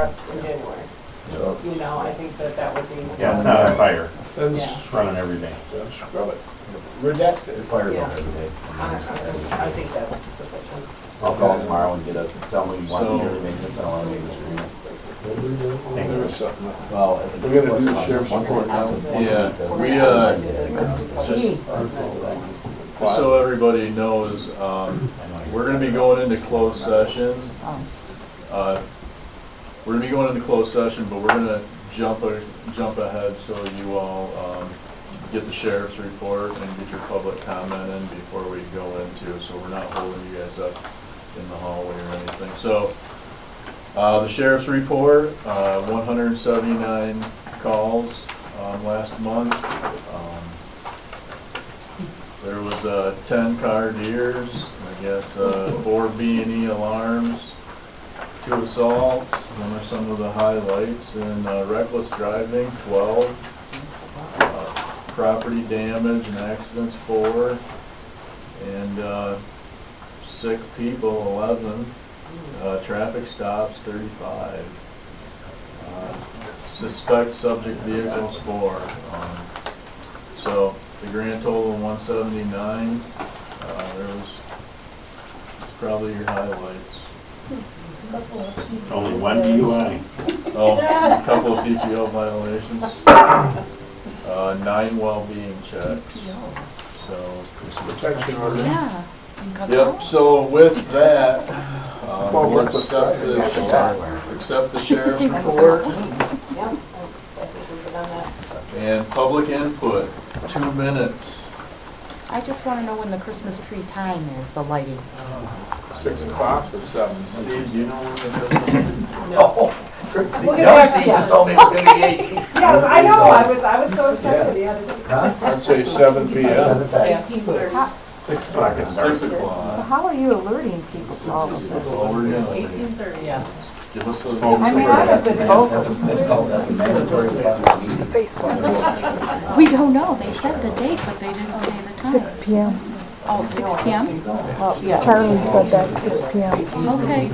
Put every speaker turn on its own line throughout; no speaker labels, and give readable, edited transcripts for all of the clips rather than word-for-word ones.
us in January. You know, I think that would be.
Yeah, it's not a fire.
Then
Yeah.
It's running every day.
scrub it. Redact it.
Fire
Yeah.
every day.
I think that's sufficient.
I'll call tomorrow and tell me you want
So-
yearly maintenance, I don't want to make this agreement.
There was something.
Well,
We're gonna do the sheriff's
once a
report now.
Yeah, we, just so everybody knows, we're gonna be going into closed session. We're gonna be going into closed session, but we're gonna jump ahead so you all, get the sheriff's report and get your public comment in before we go into, so we're not holding you guys up in the hallway or anything. So, the sheriff's report, 179 calls, last month. There was 10 car deers, I guess 4 B&E alarms, 2 assaults. Those are some of the highlights. And reckless driving, 12. Property damage and accidents, 4. And sick people, 11. Traffic stops, 35. Suspect subject vehicles, 4. So the grand total of 179. It's probably your highlights.
Only one DUI.
Oh, a couple of PPO violations. 9 well-being checks. So.
Protection order.
Yeah.
Yep, so with that, we'll
reckless
accept the sheriff's report
Yeah, I think we've done that.
and public input, 2 minutes.
I just want to know when the Christmas tree time is, the lighting.
6 o'clock or 7.
Steve, do you know when
No.
We'll
get back to you.
just told me it was gonna be 18.
Yes, I know, I was so excited the other day.
I'd say 7 p.m.
6 o'clock is dark.
6 o'clock.
How are you alerting people to all of this?
Well, we're gonna
18:30, yeah.
give us a.
I mean, I'm a good vocal.
That's a mandatory.
We don't know. They said the date, but they didn't say the time.
6 p.m.
Oh, 6 p.m.?
Charlie said that, 6 p.m.
Okay.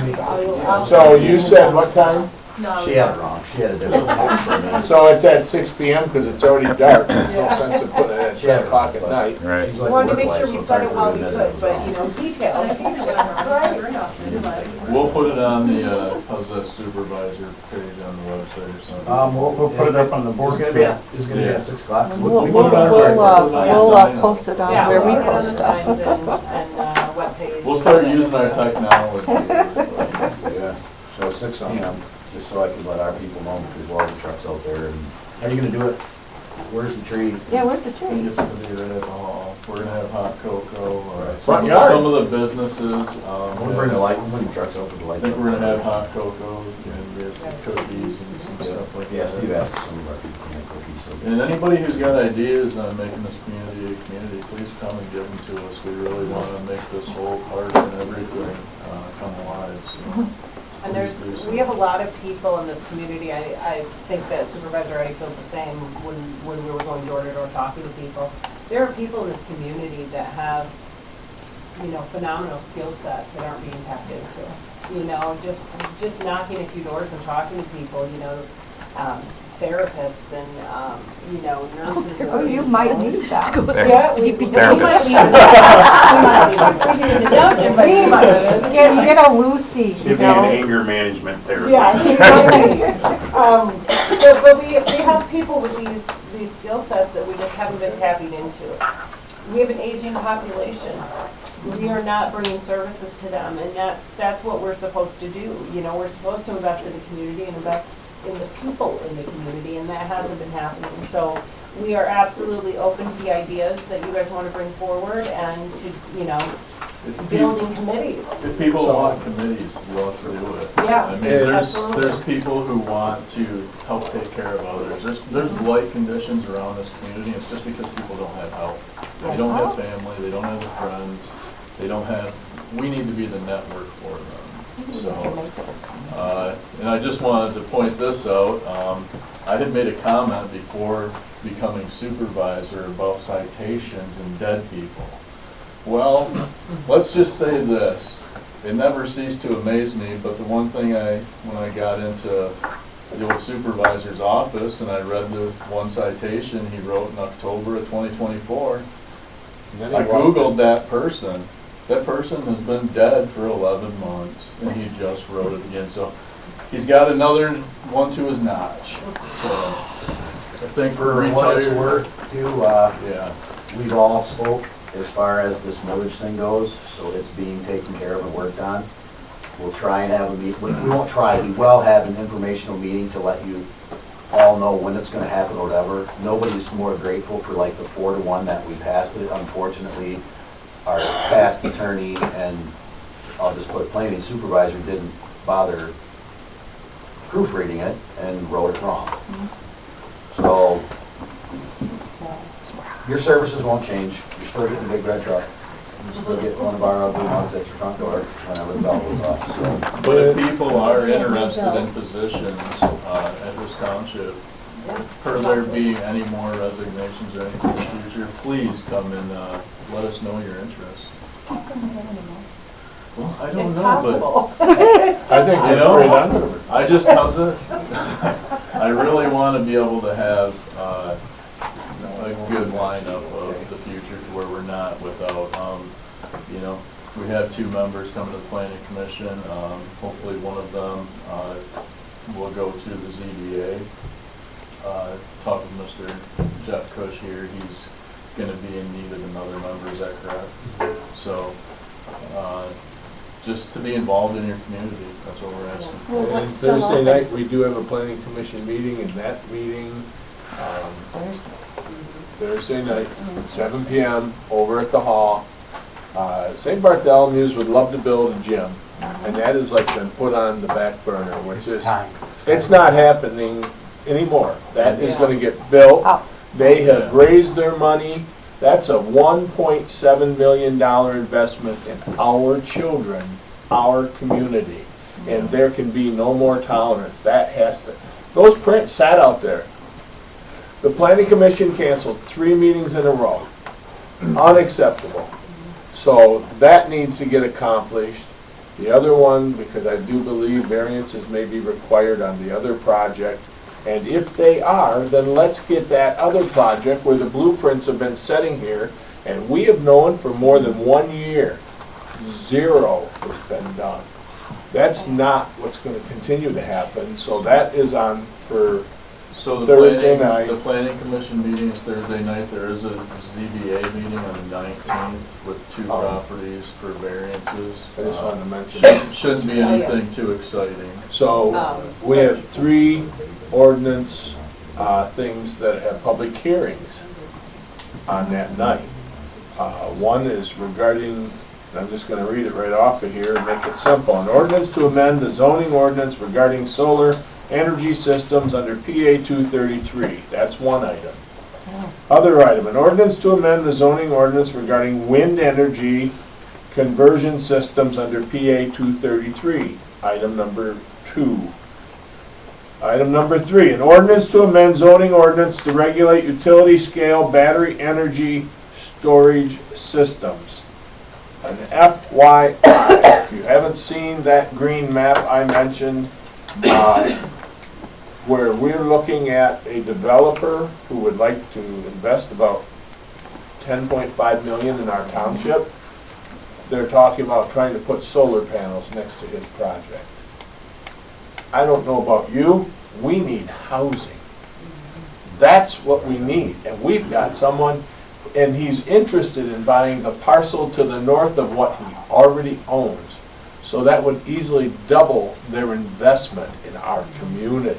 So you said what time?
She had it wrong, she had a different text for me.
So it's at 6 p.m. because it's already dark. There's no sense in putting it at 10 o'clock at night.
Right.
She's
We
like,
wanted to
"Work
make sure
life,
we
so it's
started
hard
while
for
we
me to
could,
admit
but,
it."
you know, details.
We'll put it on the, how's that supervisor page on the website or something?
We'll put it up on the board.
It's gonna be at 6 o'clock.
We'll
put it on our-
we'll post it on
Yeah,
where we
we'll put it on the
post
signs
stuff.
and webpage.
We'll start using our technology.
Yeah, so 6 p.m., just so I can let our people know, because there's the trucks out there, and how are you gonna do it? Where's the tree?
Yeah, where's the tree?
It's gonna be right at the hall. We're gonna have hot cocoa.
Front yard.
Some of the businesses,
We'll bring the light, we'll bring the trucks out with the
I
lights.
think we're gonna have hot cocoa and there's some cookies and some stuff like
Yeah, Steve
that.
asked some of our people to make cookies, so.
And anybody who's got ideas on making this community a community, please come and give them to us. We really wanna make this whole park and everything, come alive, so.
And we have a lot of people in this community, I think that Supervisor already feels the same when we were going door to door talking to people. There are people in this community that have, you know, phenomenal skill sets that aren't being tapped into. You know, just knocking a few doors and talking to people, you know, therapists and, you know, nurses.
Oh, you might need that.
Yeah, we might
Therapist.
need that. We might need
Get a Lucy,
She'll
you
be an
know.
anger management therapist.
Yeah, so, but we have people with these skill sets that we just haven't been tapping into. We have an aging population. We are not bringing services to them, and that's what we're supposed to do. You know, we're supposed to invest in the community and invest in the people in the community, and that hasn't been happening. So we are absolutely open to the ideas that you guys want to bring forward and to, you know, building committees.
If people want committees, let's do it.
Yeah,
I mean, there's
absolutely.
people who want to help take care of others. There's blight conditions around this community. It's just because people don't have help. They don't have family, they don't have the friends, they don't have, we need to be the network for them. So, and I just wanted to point this out. I had made a comment before becoming supervisor about citations and dead people. Well, let's just say this. it never ceased to amaze me, but the one thing when I got into the old supervisor's office and I read the one citation he wrote in October of 2024, I Googled that person. That person has been dead for 11 months, and he just wrote it again. So he's got another one to his notch. So I think
For
we're
what it's
retired.
worth, too,
Yeah.
we've all spoke as far as this millage thing goes, so it's being taken care of and worked on. We'll try and have a meet, we won't try, we will have an informational meeting to let you all know when it's gonna happen or whatever. Nobody's more grateful for like the 4-1 that we passed it. Unfortunately, our past attorney and, I'll just put it plainly, supervisor didn't bother proofreading it and wrote it wrong. So, your services won't change. You're still getting a big red truck. You still get one of our ugly ones at your front door whenever the bell goes off, so.
But if people are interested in positions at this township, per there being any more resignations or anything in the future, please come and let us know your interest. Well, I don't
It's
know,
possible.
I
It's
think
You
it's
know,
great under.
I just, how's this? I really want to be able to have a good lineup of the future to where we're not without, you know, we have 2 members coming to the planning commission. Hopefully one of them will go to the ZBA. Talk with Mr. Jeff Cush here. He's going to be in need of another member, is that correct? So, just to be involved in your community, that's what we're asking.
Well,
And
what's still
Thursday
open?
night, we do have a planning commission meeting, and that meeting, Thursday night, 7 PM, over at the hall. St. Bartholomew's would love to build a gym, and that has like been put on the back burner, which is, it's not happening anymore. That is gonna get built. They have raised their money. That's a $1.7 million investment in our children, our community. And there can be no more tolerance. That has to, those prints sat out there. The planning commission canceled 3 meetings in a row. Unacceptable. So that needs to get accomplished. The other one, because I do believe variances may be required on the other project. And if they are, then let's get that other project where the blueprints have been sitting here, and we have known for more than 1 year, 0 has been done. That's not what's gonna continue to happen, so that is on for
So the
Thursday night.
The planning commission meeting is Thursday night. There is a ZBA meeting on the 19th with 2 properties for variances.
I just wanted to mention that.
Shouldn't be anything too exciting.
So, we have 3 ordinance things that have public hearings on that night. One is regarding, I'm just gonna read it right off of here and make it simple. An ordinance to amend the zoning ordinance regarding solar energy systems under PA 233. That's one item. Other item, an ordinance to amend the zoning ordinance regarding wind energy conversion systems under PA 233. Item number 2. Item number 3, an ordinance to amend zoning ordinance to regulate utility scale battery energy storage systems. An FYI, if you haven't seen that green map I mentioned, where we're looking at a developer who would like to invest about $10.5 million in our township, they're talking about trying to put solar panels next to his project. I don't know about you, we need housing. That's what we need, and we've got someone, and he's interested in buying the parcel to the north of what he already owns. So that would easily double their investment in our community.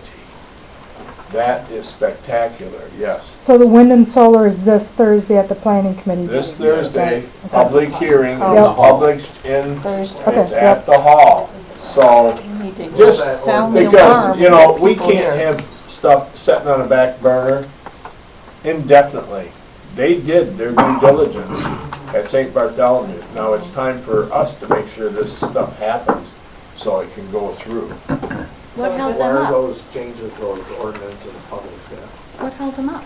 That is spectacular, yes.
So the wind and solar is this Thursday at the planning committee?
This Thursday, public hearing, it
Yep.
was published in,
Thursday.
Okay,
it's
yep.
at the hall. So,
You need to
just
sound the
because,
alarm
you know,
with
we
people
can't
here.
have stuff sitting on a back burner indefinitely. They did their due diligence at St. Bartholomew. Now it's time for us to make sure this stuff happens so it can go through.
What held
this-
them
Where are
up?
those changes, those ordinances published at?
What held them up?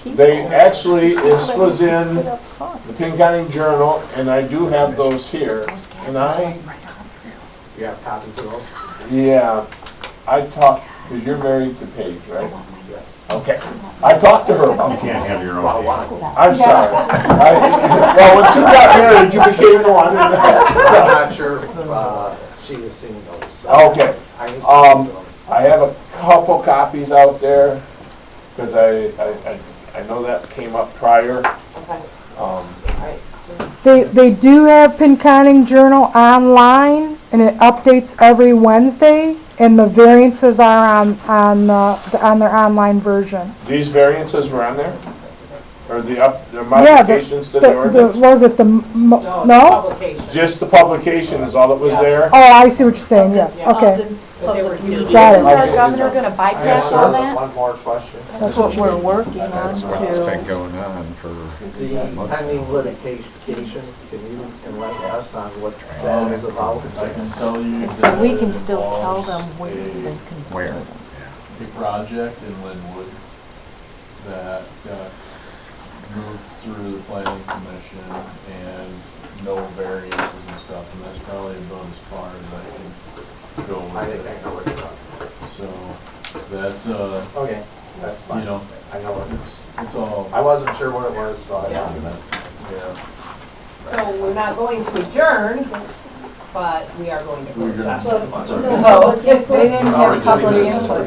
They actually, this was
Sit
in
up front.
the Pin County Journal, and I do have those here. And I
You have copies of those?
Yeah, I talked, because you're married to Paige, right?
Yes.
Okay. I talked to her about
You
it.
can't have your
Well,
own.
one.
I'm sorry. Well, when two got married, you became one.
I'm not sure if she has seen those. so
Okay.
I need to
Um,
see them.
I have a couple copies out there, because I know that came up prior.
Okay, all right, so
They do have Pinconning Journal online, and it updates every Wednesday, and the variances are on their online version.
These variances were on there? Or the
Yeah,
modifications to the ordinance?
what was it,
no,
no?
publication.
Just the publication is all that was there?
Oh, I see what you're saying, yes,
Yeah.
okay.
But they were huge.
Got it.
Isn't our governor gonna bypass
Yes,
all
sir.
that?
One more question.
That's what we're working
That's what's been going on for
The pending litigation, can you enlighten us on what that is about?
I can tell you
And so
that
we
it
can still tell
involves
them where they can.
where.
a project in Linwood that got moved through the planning commission and no variances and stuff, and that's probably about as far as I can go
I
with
think I
it.
know what you're talking
So, that's,
about. Okay, that's fine.
You know,
I know what
it's all,
I wasn't sure what it was, so I.
yeah.
So we're not going to adjourn, but we are going to close
We're gonna-
session.
That's all
So-
They didn't have public input.